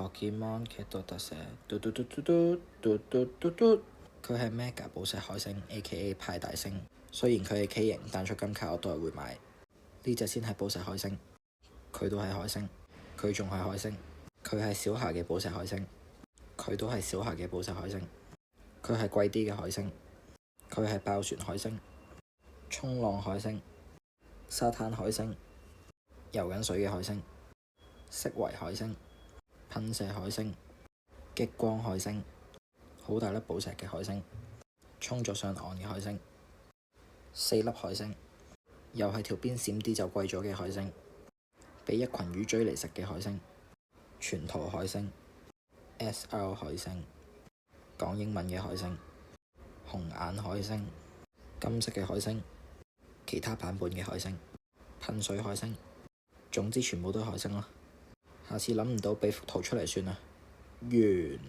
Pokemon 嘅獨特寫，嘟嘟嘟嘟嘟嘟嘟嘟嘟，佢係 Mega 寶石海星 ，A.K.A 派大星。雖然佢係 K 型，但出金卡我都係會買。呢隻先係寶石海星，佢都係海星，佢仲係海星，佢係小霞嘅寶石海星，佢都係小霞嘅寶石海星，佢係貴啲嘅海星，佢係爆旋海星、衝浪海星、沙灘海星、游緊水嘅海星、色維海星、噴射海星、激光海星、好大粒寶石嘅海星、衝咗上岸嘅海星、4粒海星，又係條邊閃啲就貴咗嘅海星，俾一群魚追嚟食嘅海星，全圖海星、SR 海星、講英文嘅海星、紅眼海星、金色嘅海星、其他版本嘅海星、噴水海星，總之全部都係海星啦。下次諗唔到俾幅圖出嚟算啦，完。